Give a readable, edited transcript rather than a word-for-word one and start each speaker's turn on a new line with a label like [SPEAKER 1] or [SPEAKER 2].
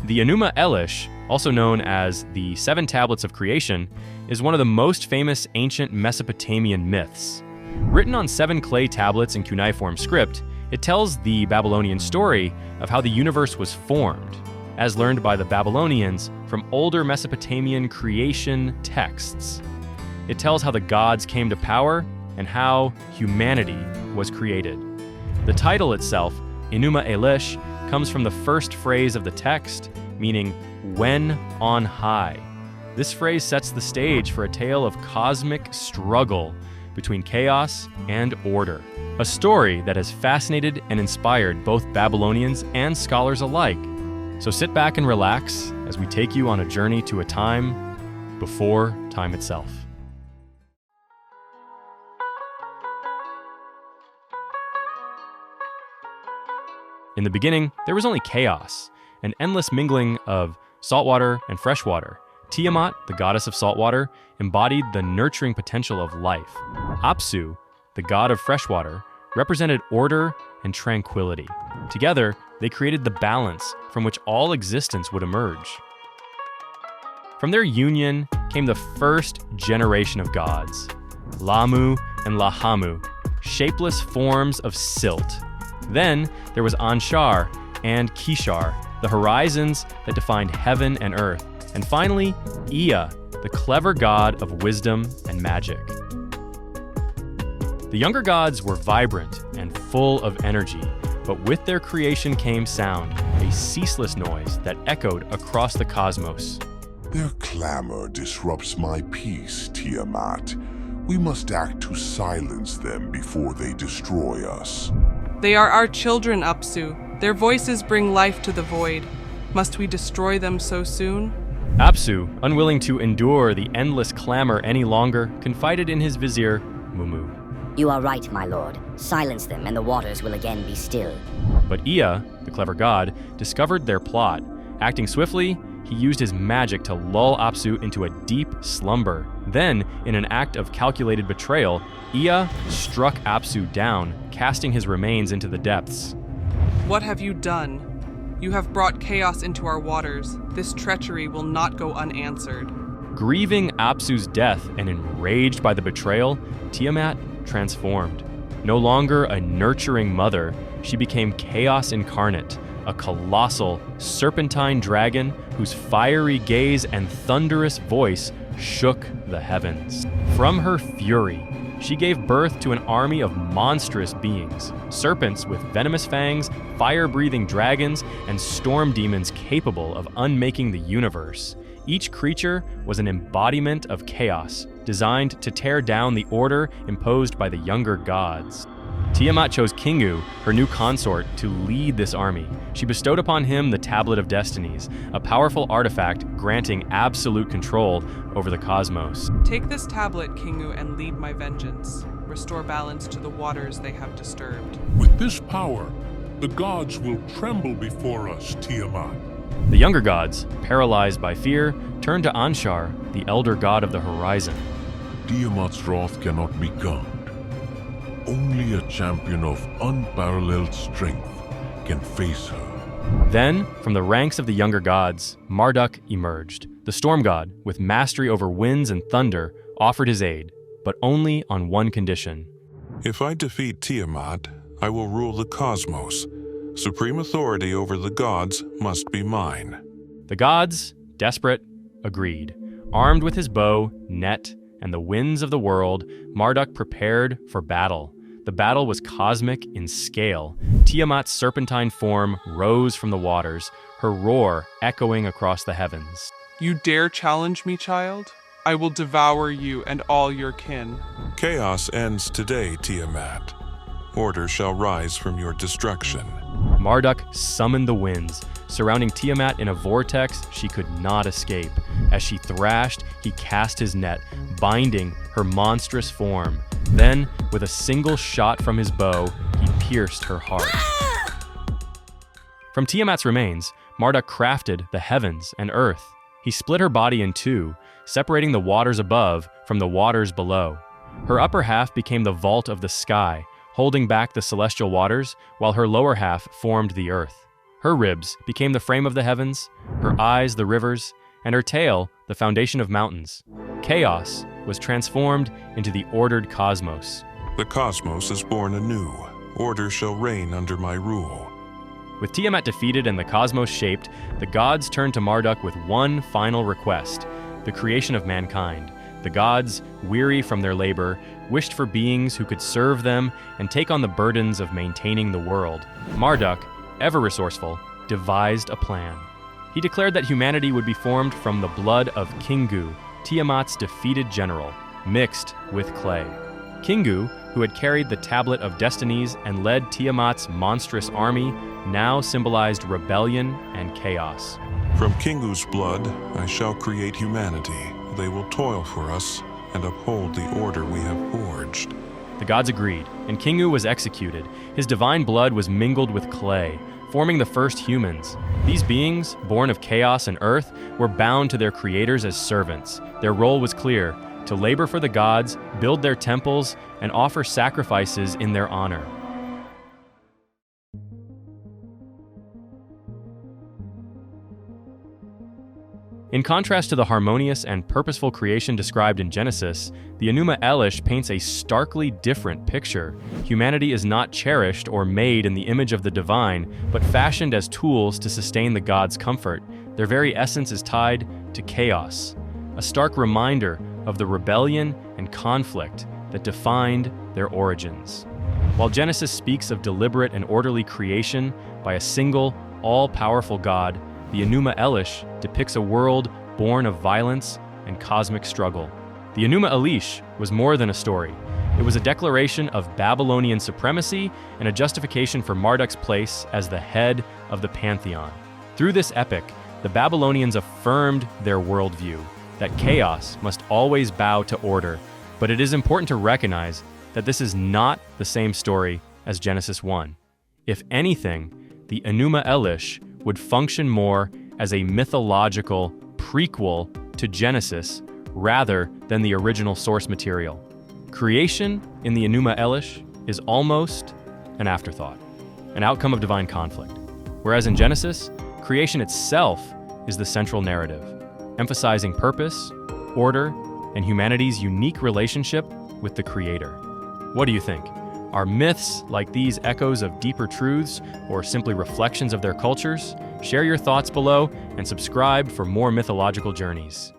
[SPEAKER 1] The Enuma Elish, also known as the Seven Tablets of Creation, is one of the most famous ancient Mesopotamian myths. Written on 7 clay tablets in cuneiform script, it tells the Babylonian story of how the universe was formed, as learned by the Babylonians from older Mesopotamian creation texts. It tells how the gods came to power and how humanity was created. The title itself, Enuma Elish, comes from the first phrase of the text, meaning "when on high." This phrase sets the stage for a tale of cosmic struggle between chaos and order, a story that has fascinated and inspired both Babylonians and scholars alike. So sit back and relax as we take you on a journey to a time before time itself. In the beginning, there was only chaos, an endless mingling of saltwater and freshwater. Tiamat, the goddess of saltwater, embodied the nurturing potential of life. Apsu, the god of freshwater, represented order and tranquility. Together, they created the balance from which all existence would emerge. From their union came the first generation of gods, Lamu and Lahamu, shapeless forms of silt. Then there was Anshar and Kishar, the horizons that defined heaven and earth. And finally, Ea, the clever god of wisdom and magic. The younger gods were vibrant and full of energy, but with their creation came sound, a ceaseless noise that echoed across the cosmos.
[SPEAKER 2] Their clamor disrupts my peace, Tiamat. We must act to silence them before they destroy us.
[SPEAKER 3] They are our children, Apsu. Their voices bring life to the void. Must we destroy them so soon?
[SPEAKER 1] Apsu, unwilling to endure the endless clamor any longer, confided in his vizier, Mumu.
[SPEAKER 4] You are right, my lord. Silence them and the waters will again be still.
[SPEAKER 1] But Ea, the clever god, discovered their plot. Acting swiftly, he used his magic to lull Apsu into a deep slumber. Then, in an act of calculated betrayal, Ea struck Apsu down, casting his remains into the depths.
[SPEAKER 3] What have you done? You have brought chaos into our waters. This treachery will not go unanswered.
[SPEAKER 1] Grieving Apsu's death and enraged by the betrayal, Tiamat transformed. No longer a nurturing mother, she became chaos incarnate, a colossal, serpentine dragon whose fiery gaze and thunderous voice shook the heavens. From her fury, she gave birth to an army of monstrous beings, serpents with venomous fangs, fire-breathing dragons, and storm demons capable of unmaking the universe. Each creature was an embodiment of chaos, designed to tear down the order imposed by the younger gods. Tiamat chose Kingu, her new consort, to lead this army. She bestowed upon him the Tablet of Destinies, a powerful artifact granting absolute control over the cosmos.
[SPEAKER 3] Take this tablet, Kingu, and lead my vengeance. Restore balance to the waters they have disturbed.
[SPEAKER 5] With this power, the gods will tremble before us, Tiamat.
[SPEAKER 1] The younger gods, paralyzed by fear, turned to Anshar, the elder god of the horizon.
[SPEAKER 5] Tiamat's wrath cannot be calmed. Only a champion of unparalleled strength can face her.
[SPEAKER 1] Then, from the ranks of the younger gods, Marduk emerged. The storm god, with mastery over winds and thunder, offered his aid, but only on one condition.
[SPEAKER 6] If I defeat Tiamat, I will rule the cosmos. Supreme authority over the gods must be mine.
[SPEAKER 1] The gods, desperate, agreed. Armed with his bow, net, and the winds of the world, Marduk prepared for battle. The battle was cosmic in scale. Tiamat's serpentine form rose from the waters, her roar echoing across the heavens.
[SPEAKER 3] You dare challenge me, child? I will devour you and all your kin.
[SPEAKER 6] Chaos ends today, Tiamat. Order shall rise from your destruction.
[SPEAKER 1] Marduk summoned the winds, surrounding Tiamat in a vortex she could not escape. As she thrashed, he cast his net, binding her monstrous form. Then, with a single shot from his bow, he pierced her heart. From Tiamat's remains, Marduk crafted the heavens and earth. He split her body in two, separating the waters above from the waters below. Her upper half became the vault of the sky, holding back the celestial waters, while her lower half formed the earth. Her ribs became the frame of the heavens, her eyes the rivers, and her tail the foundation of mountains. Chaos was transformed into the ordered cosmos.
[SPEAKER 6] The cosmos is born anew. Order shall reign under my rule.
[SPEAKER 1] With Tiamat defeated and the cosmos shaped, the gods turned to Marduk with one final request: the creation of mankind. The gods, weary from their labor, wished for beings who could serve them and take on the burdens of maintaining the world. Marduk, ever resourceful, devised a plan. He declared that humanity would be formed from the blood of Kingu, Tiamat's defeated general, mixed with clay. Kingu, who had carried the Tablet of Destinies and led Tiamat's monstrous army, now symbolized rebellion and chaos.
[SPEAKER 6] From Kingu's blood, I shall create humanity. They will toil for us and uphold the order we have forged.
[SPEAKER 1] The gods agreed, and Kingu was executed. His divine blood was mingled with clay, forming the first humans. These beings, born of chaos and earth, were bound to their creators as servants. Their role was clear: to labor for the gods, build their temples, and offer sacrifices in their honor. In contrast to the harmonious and purposeful creation described in Genesis, the Enuma Elish paints a starkly different picture. Humanity is not cherished or made in the image of the divine, but fashioned as tools to sustain the gods' comfort. Their very essence is tied to chaos, a stark reminder of the rebellion and conflict that defined their origins. While Genesis speaks of deliberate and orderly creation by a single, all-powerful God, the Enuma Elish depicts a world born of violence and cosmic struggle. The Enuma Elish was more than a story. It was a declaration of Babylonian supremacy and a justification for Marduk's place as the head of the pantheon. Through this epic, the Babylonians affirmed their worldview, that chaos must always bow to order. But it is important to recognize that this is not the same story as Genesis 1. If anything, the Enuma Elish would function more as a mythological prequel to Genesis rather than the original source material. Creation in the Enuma Elish is almost an afterthought, an outcome of divine conflict, whereas in Genesis, creation itself is the central narrative, emphasizing purpose, order, and humanity's unique relationship with the Creator. What do you think? Are myths like these echoes of deeper truths or simply reflections of their cultures? Share your thoughts below and subscribe for more mythological journeys.